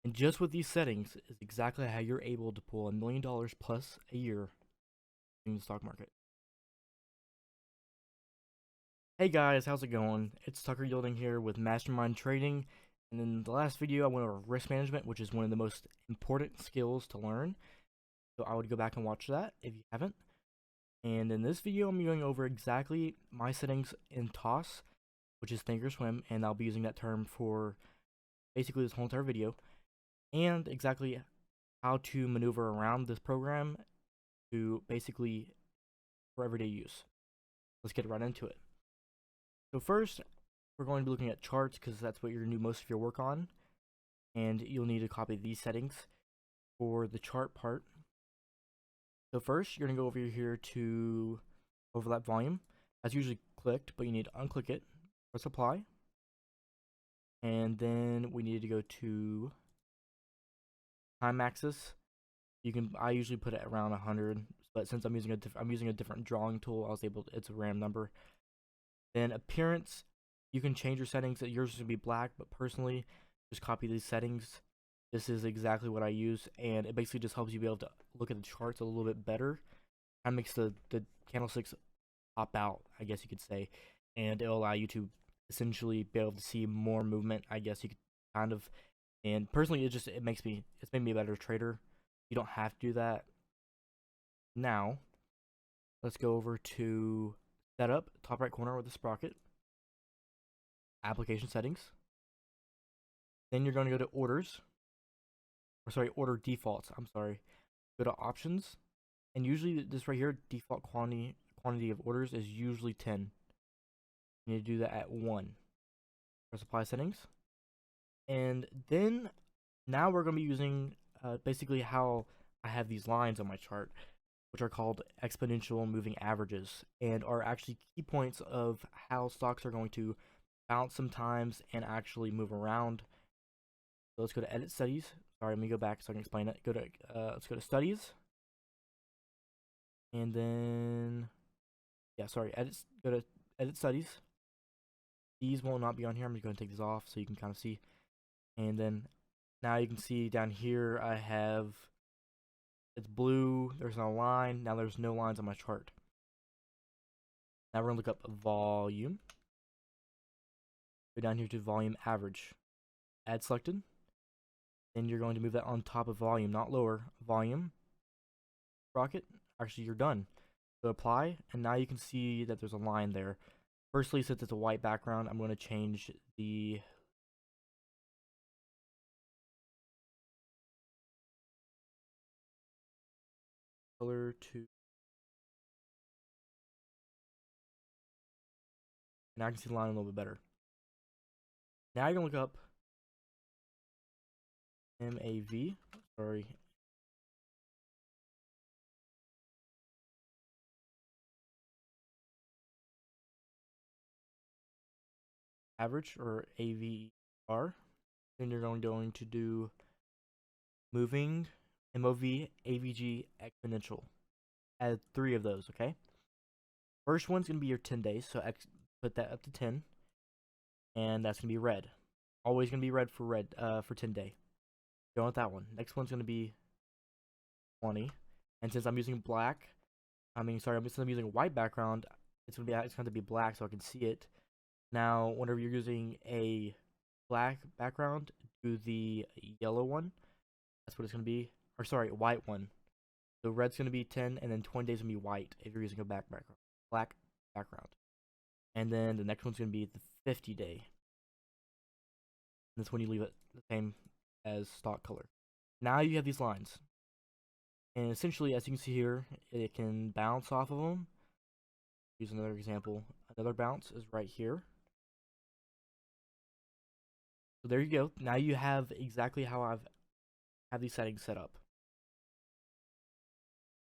And just with these settings is exactly how you're able to pull $1 million plus a year in the stock market. Hey guys, how's it going? It's Tucker Yielding here with Mastermind Trading. And in the last video, I went over risk management, which is one of the most important skills to learn. So I would go back and watch that if you haven't. And in this video, I'm going over exactly my settings in TOS, which is Thinkorswim, and I'll be using that term for basically this whole entire video, and exactly how to maneuver around this program to basically for everyday use. Let's get right into it. So first, we're going to be looking at charts because that's what you're going to do most of your work on, and you'll need to copy these settings for the chart part. So first, you're going to go over here to overlap volume. That's usually clicked, but you need to unclick it, press apply, and then we need to go to time axis. I usually put it around 100, but since I'm using a different drawing tool, I was able to, it's a random number. Then appearance, you can change your settings. Yours is gonna be black, but personally, just copy these settings. This is exactly what I use, and it basically just helps you be able to look at the charts a little bit better. Kind of makes the candlesticks pop out, I guess you could say, and it'll allow you to essentially be able to see more movement, I guess you could kind of. And personally, it's made me a better trader. You don't have to do that. Now, let's go over to setup, top right corner with the sprocket, application settings. Then you're going to go to orders, order defaults. I'm sorry. Go to options, and usually this right here, default quantity of orders is usually 10. You need to do that at 1. Press apply settings, and then now we're going to be using basically how I have these lines on my chart, which are called exponential moving averages, and are actually key points of how stocks are going to bounce sometimes and actually move around. So let's go to edit studies. Sorry, let me go back so I can explain it. Let's go to studies, and then go to edit studies. These will not be on here. I'm just going to take these off so you can kind of see. And then now you can see down here I have, it's blue, there's no line. Now there's no lines on my chart. Now we're going to look up volume. Go down here to volume average. Add selected. Then you're going to move that on top of volume, not lower. Volume. Sprocket. Actually, you're done. So apply, and now you can see that there's a line there. Firstly, since it's a white background, I'm going to change the color to, now I can see the line a little bit better. Now you're going to look up MAV, average, or AVR. Then you're going to do moving, MOV, AVG, exponential. Add 3 of those, okay? First one's going to be your 10 days, so put that up to 10, and that's going to be red. Always going to be red for 10 day. Go with that one. Next one's going to be 20, and since I'm using I'm using a white background, it's going to have to be black so I can see it. Now, whenever you're using a black background, do the yellow one. That's what it's going to be. Or sorry, white one. So red's going to be 10, and then 20 days going to be white if you're using a black background. And then the next one's going to be the 50 day. That's when you leave it the same as stock color. Now you have these lines. And essentially, as you can see here, it can bounce off of them. Use another example. Another bounce is right here. So there you go. Now you have exactly how I've have these settings set up.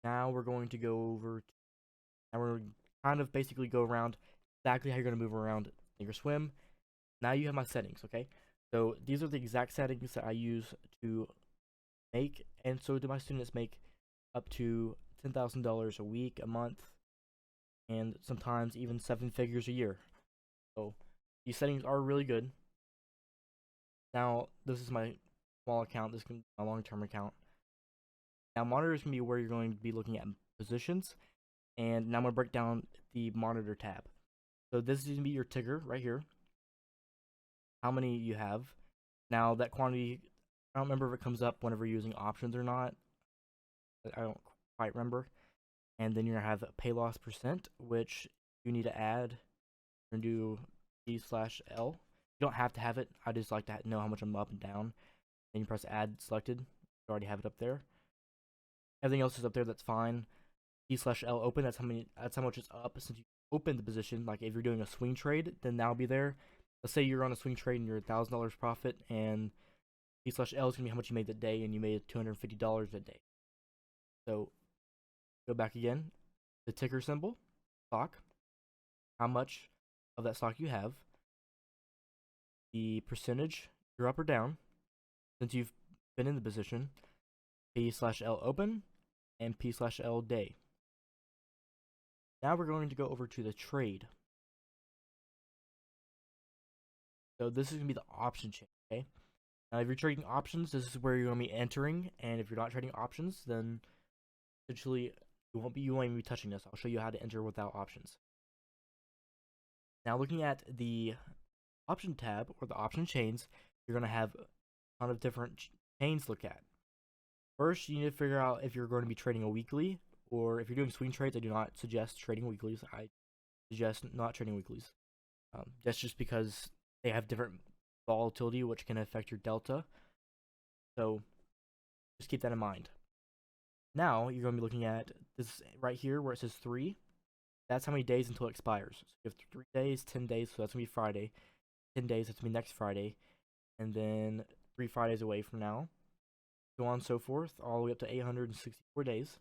Now we're going to go over, now we're going to kind of basically go around exactly how you're going to move around Thinkorswim. Now you have my settings, okay? So these are the exact settings that I use to make, and so do my students make up to $10,000 a week, a month, and sometimes even 7 figures a year. So these settings are really good. Now, this is my small account. This can be a long-term account. Now, monitors can be where you're going to be looking at positions. And now I'm going to break down the monitor tab. So this is going to be your ticker right here. How many you have. Now, that quantity, I don't remember if it comes up whenever you're using options or not. I don't quite remember. And then you're going to have pay loss percent, which you need to add. You're going to do P/L. You don't have to have it. I just like to know how much I'm up and down. Then you press add selected. You already have it up there. Everything else is up there. That's fine. P/L open. That's how much it's up since you opened the position. Like if you're doing a swing trade, then that'll be there. Let's say you're on a swing trade and you're $1,000 profit, and P/L is gonna be how much you made that day, and you made $250 that day. So go back again. The ticker symbol, stock. How much of that stock you have. The percentage, you're up or down, since you've been in the position. P/L open and P/L day. Now we're going to go over to the trade. So this is going to be the option chain, okay? Now if you're trading options, this is where you're going to be entering, and if you're not trading options, then essentially you won't even be touching this. I'll show you how to enter without options. Now looking at the option tab or the option chains, you're going to have a ton of different chains to look at. First, you need to figure out if you're going to be trading a weekly, or if you're doing swing trades. I do not suggest trading weeklies. I suggest not trading weeklies. That's just because they have different volatility, which can affect your delta. So just keep that in mind. Now you're going to be looking at this right here where it says 3. That's how many days until it expires. So you have 3 days, 10 days, so that's going to be Friday. 10 days, that's going to be next Friday. And then 3 Fridays away from now. So on and so forth, all the way up to 864 days.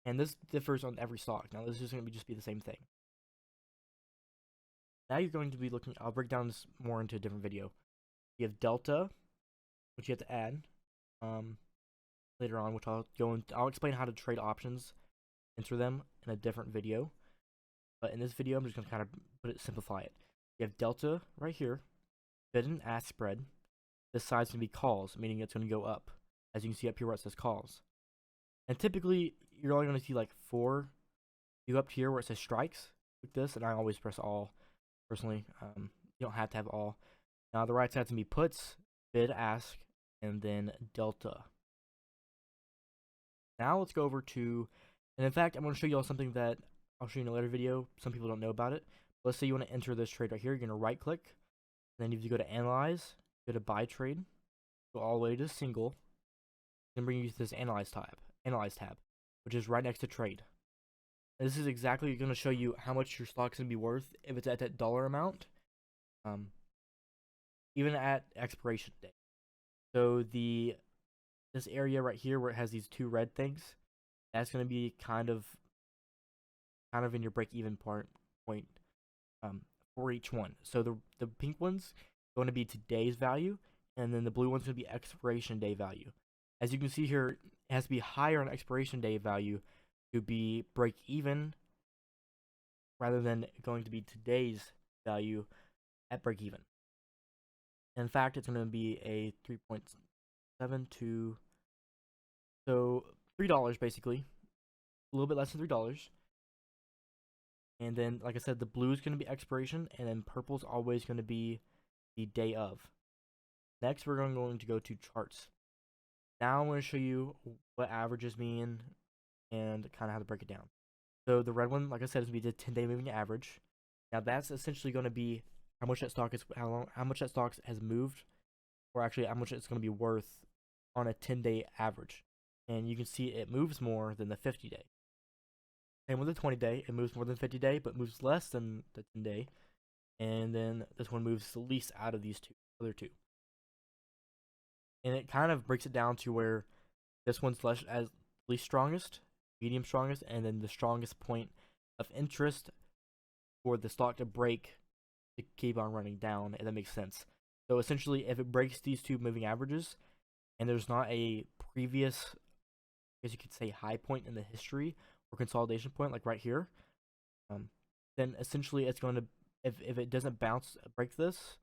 And this differs on every stock. Now this is going to just be the same thing. Now you're going to be looking, I'll break down this more into a different video. You have delta, which you have to add later on, which I'll explain how to trade options, enter them in a different video. But in this video, I'm just going to kind of simplify it. You have delta right here, bid and ask spread. This side's going to be calls, meaning it's going to go up. As you can see up here where it says calls. And typically, you're only going to see like 4. You go up here where it says strikes, like this, and I always press all, personally. You don't have to have all. Now, the right side's going to be puts, bid, ask, and then delta. Now, let's go over to, and in fact, I'm going to show you all something that I'll show you in a later video. Some people don't know about it. Let's say you want to enter this trade right here. You're going to right click, and then if you go to analyze, go to buy trade, go all the way to single, then bring you to this analyze tab, which is right next to trade. And this is exactly going to show you how much your stock's going to be worth if it's at that dollar amount, even at expiration date. So this area right here where it has these 2 red things, that's going to be kind of in your break-even point for each one. So the pink one's going to be today's value, and then the blue one's going to be expiration day value. As you can see here, it has to be higher on expiration day value to be break even rather than going to be today's value at break even. In fact, it's going to be a 3.72, so $3 basically, a little bit less than $3. And then, like I said, the blue is going to be expiration, and then purple is always going to be the day of. Next, we're going to go to charts. Now I'm going to show you what averages mean and kind of how to break it down. So the red one, like I said, is going to be the 10-day moving average. Now that's essentially going to be how much that stock has moved, or actually how much it's going to be worth on a 10-day average. And you can see it moves more than the 50-day. Same with the 20-day, it moves more than 50-day, but moves less than the 10-day. And then this one moves the least out of these other two. And it kind of breaks it down to where this one's least strongest, medium strongest, and then the strongest point of interest for the stock to break to keep on running down, if that makes sense. So essentially, if it breaks these 2 moving averages, and there's not a previous, I guess you could say, high point in the history or consolidation point, like right here, then essentially it's going to, if it doesn't break this,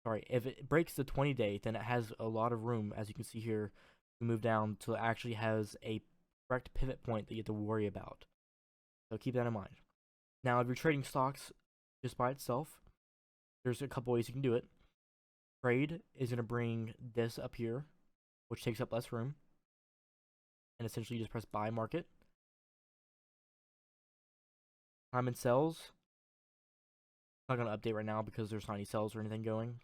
sorry, if it breaks the 20-day, then it has a lot of room, as you can see here, to move down till it actually has a correct pivot point that you have to worry about. So keep that in mind. Now, if you're trading stocks just by itself, there's a couple ways you can do it. Trade is going to bring this up here, which takes up less room. And essentially you just press buy market. Time and sells. I'm not going to update right now because there's not any sells or anything going.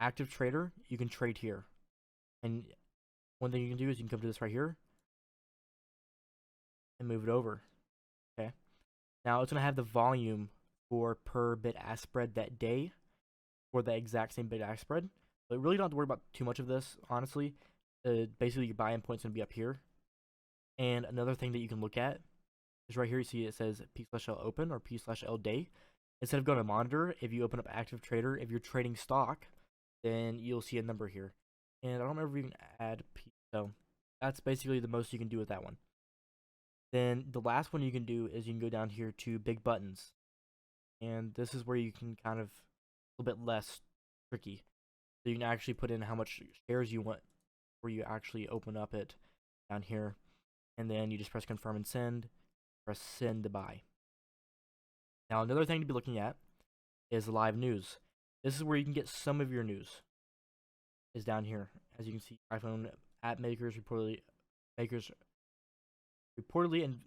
Active trader, you can trade here. And one thing you can do is you can come to this right here and move it over. Okay. Now it's going to have the volume for per bid-ask spread that day for the exact same bid-ask spread. But really don't have to worry about too much of this, honestly. Basically, your buy-in point's going to be up here. And another thing that you can look at is right here. You see it says P/L open or P/L day. Instead of going to monitor, if you open up active trader, if you're trading stock, then you'll see a number here. And I don't remember if you can add P. So that's basically the most you can do with that one. Then the last one you can do is you can go down here to big buttons. And this is where you can kind of a little bit less tricky. So you can actually put in how much shares you want where you actually open up it down here. And then you just press confirm and send. Press send to buy. Now another thing to be looking at is live news. This is where you can get some of your news. Is down here. As you can see, iPhone app makers reportedly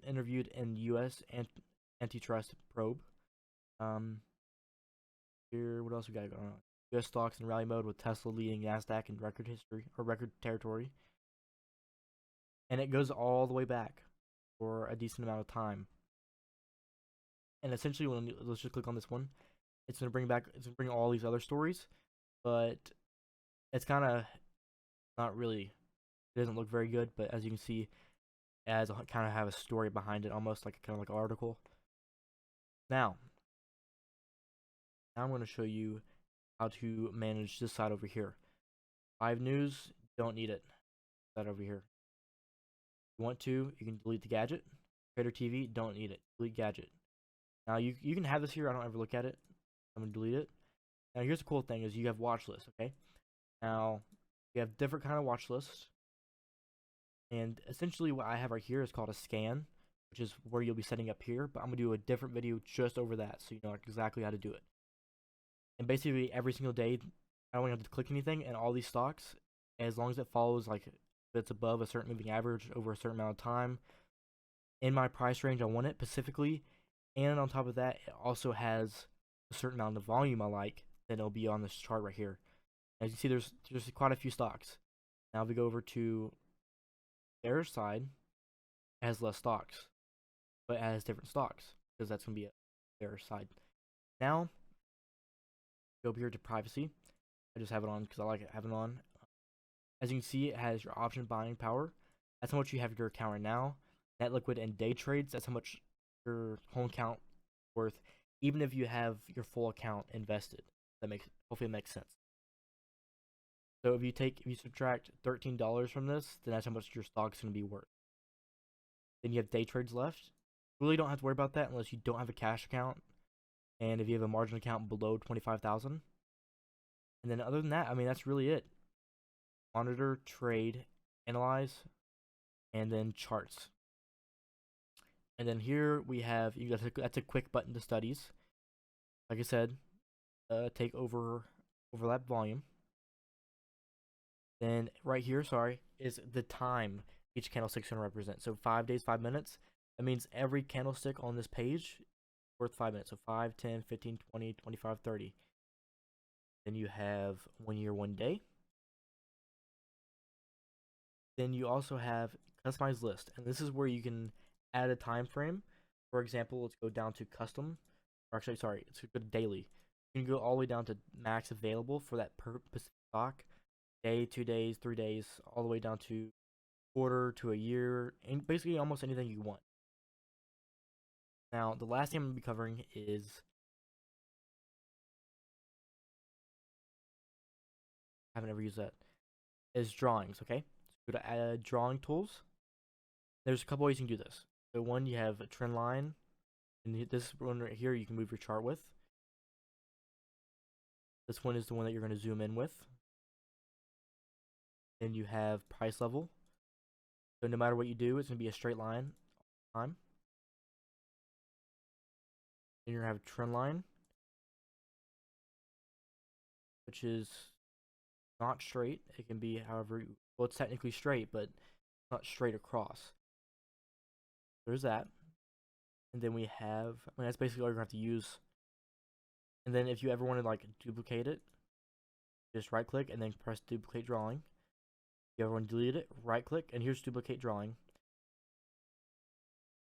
interviewed in U.S. antitrust probe. Here, what else we got going on? U.S. stocks in rally mode with Tesla leading Nasdaq in record history or record territory, and it goes all the way back for a decent amount of time. And essentially, let's just click on this one. It's gonna bring all these other stories, but it's kind of not really. It doesn't look very good, but as you can see, it has kind of have a story behind it, almost like kind of like an article. Now I'm going to show you how to manage this side over here. Live news, don't need it. That over here. If you want to, you can delete the gadget. Trader TV, don't need it. Delete gadget. Now you can have this here. I don't ever look at it. I'm going to delete it. Now here's the cool thing is you have watch lists, okay? Now you have different kind of watch lists. And essentially what I have right here is called a scan, which is where you'll be setting up here. But I'm going to do a different video just over that so you know exactly how to do it. And basically every single day, I don't have to click anything, and all these stocks, as long as it follows, like, if it's above a certain moving average over a certain amount of time, in my price range I want it specifically, and on top of that, it also has a certain amount of volume I like, then it'll be on this chart right here. As you see, there's quite a few stocks. Now if we go over to their side, it has less stocks, but it has different stocks, because that's going to be their side. Now, go up here to privacy. I just have it on because I like it having it on. As you can see, it has your option buying power. That's how much you have your account right now. Net liquid and day trades, that's how much your whole account worth, even if you have your full account invested. Hopefully it makes sense. So if you subtract $13 from this, then that's how much your stock's gonna be worth. Then you have day trades left. You really don't have to worry about that unless you don't have a cash account. And if you have a margin account below 25,000, and then other than that, I mean, that's really it. Monitor, trade, analyze, and then charts. And then here we have, that's a quick button to studies. Like I said, take overlap volume. Then right here, sorry, is the time each candlestick's going to represent. So 5 days, 5 minutes. That means every candlestick on this page worth 5 minutes. So 5, 10, 15, 20, 25, 30. Then you have 1 year, 1 day. Then you also have customized list, and this is where you can add a time frame. For example, let's go down to custom, or actually, sorry, let's go to daily. You can go all the way down to max available for that per stock, day, 2 days, 3 days, all the way down to quarter to a year, and basically almost anything you want. Now, the last thing I'm going to be covering is I haven't ever used that. Is drawings, okay? So go to add drawing tools. There's a couple ways you can do this. So one, you have a trend line, and this one right here you can move your chart with. This one is the one that you're going to zoom in with. Then you have price level. So no matter what you do, it's going to be a straight line all the time. Then you're going to have trend line, which is not straight. It can be however, well, it's technically straight, but not straight across. There's that. And then we have, I mean, that's basically all you're going to have to use. And then if you ever want to like duplicate it, just right click and then press duplicate drawing. If you ever want to delete it, right click and here's duplicate drawing.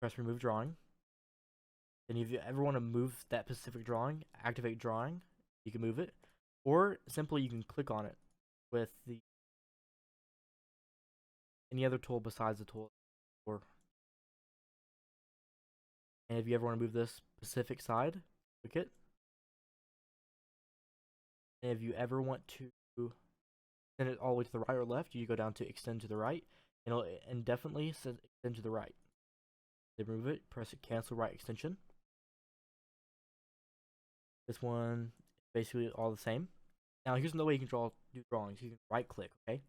Press remove drawing. Then if you ever want to move that specific drawing, activate drawing, you can move it. Or simply you can click on it with the any other tool besides the tool. And if you ever want to move this specific side, click it. And if you ever want to send it all the way to the right or left, you go down to extend to the right, and it'll indefinitely extend to the right. Then remove it, press cancel right extension. This one is basically all the same. Now here's another way you can do drawings. You can right click, okay?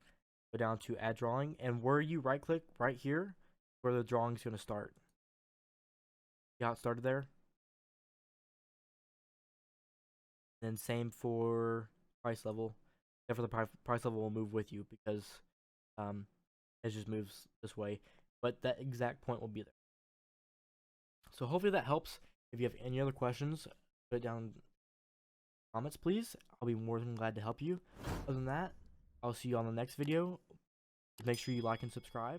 Go down to add drawing, and where you right click right here, where the drawing's gonna start. See how it started there? And then same for price level. Except for the price level will move with you because it just moves this way. But that exact point will be there. So hopefully that helps. If you have any other questions, put it down in the comments, please. I'll be more than glad to help you. Other than that, I'll see you on the next video. Make sure you like and subscribe.